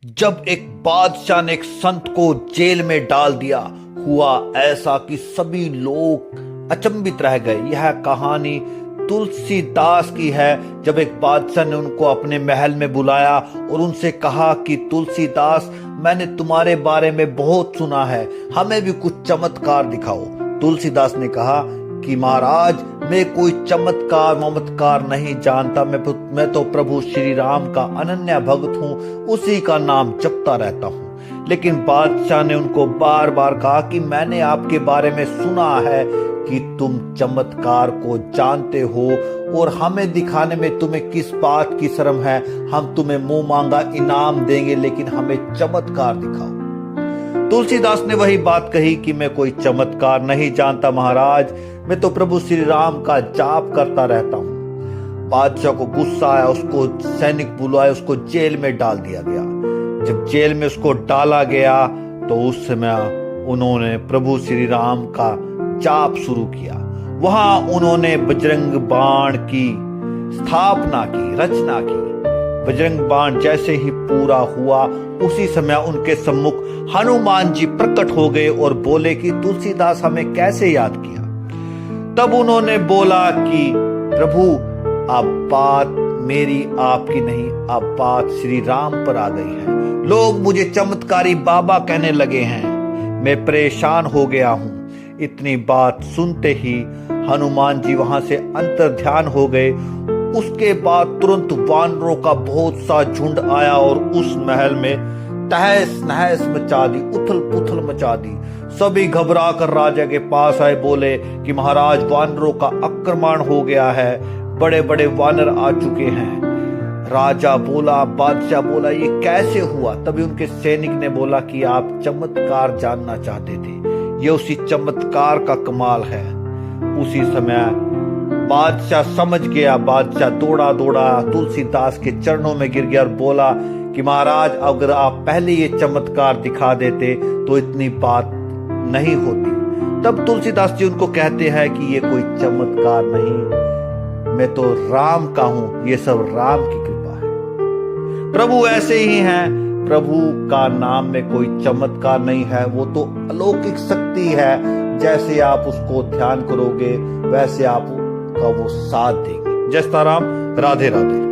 जब एक बादशाह ने एक संत को जेल में डाल दिया, हुआ ऐसा कि सभी लोग अचंभित रह गए। यह कहानी तुलसीदास की है। जब एक बादशाह ने उनको अपने महल में बुलाया और उनसे कहा कि तुलसीदास, मैंने तुम्हारे बारे में बहुत सुना है, हमें भी कुछ चमत्कार दिखाओ। तुलसीदास ने कहा कि महाराज, मैं कोई चमत्कार ममत्कार नहीं जानता, मैं तो प्रभु श्री राम का अनन्य भक्त हूँ, उसी का नाम जपता रहता हूँ। लेकिन बादशाह ने उनको बार बार कहा कि मैंने आपके बारे में सुना है कि तुम चमत्कार को जानते हो और हमें दिखाने में तुम्हें किस बात की शर्म है। हम तुम्हें मुंह मांगा इनाम देंगे, लेकिन हमें चमत्कार दिखाओ। तुलसीदास ने वही बात कही कि मैं कोई चमत्कार नहीं जानता महाराज, मैं तो प्रभु श्री राम का जाप करता रहता हूँ। बादशाह को गुस्सा आया, उसको सैनिक बुलाए, उसको जेल में डाल दिया गया। जब जेल में उसको डाला गया तो उस समय उन्होंने प्रभु श्री राम का जाप शुरू किया। वहां उन्होंने बजरंग बाण की स्थापना की, रचना की। बजरंग बाण जैसे ही पूरा हुआ, उसी समय उनके सम्मुख हनुमान जी प्रकट हो गए और बोले कि तुलसीदास, हमें कैसे याद किया। तब उन्होंने बोला कि प्रभु, अब बात मेरी आपकी नहीं, अब बात श्री राम पर आ गई है। लोग मुझे चमत्कारी बाबा कहने लगे हैं, मैं परेशान हो गया हूं। इतनी बात सुनते ही हनुमान जी वहां से अंतर ध्यान हो गए। उसके बाद तुरंत वानरों का बहुत सा झुंड आया और उस महल में तहस नहस मचा दी, उथल पुथल मचा दी। सभी घबरा कर राजा के पास आए, बोले कि महाराज, वानरों का आक्रमण हो गया है, बड़े बड़े वानर आ चुके हैं। राजा बोला, बादशाह बोला, ये कैसे हुआ। तभी उनके सैनिक ने बोला कि आप चमत्कार जानना चाहते थे, ये उसी चमत्कार का कमाल है। उसी समय बादशाह समझ गया। बादशाह दौड़ा दौड़ा तुलसीदास के चरणों में गिर गया और बोला कि महाराज, अगर आप पहले ये चमत्कार दिखा देते तो इतनी बात नहीं होती। तब तुलसीदास जी उनको कहते हैं कि ये कोई चमत्कार नहीं, मैं तो राम का हूं, ये सब राम की कृपा है। प्रभु ऐसे ही हैं। प्रभु का नाम में कोई चमत्कार नहीं है, वो तो अलौकिक शक्ति है। जैसे आप उसको ध्यान करोगे वैसे आपका वो साथ देंगे। जय सीता राम, राधे राधे।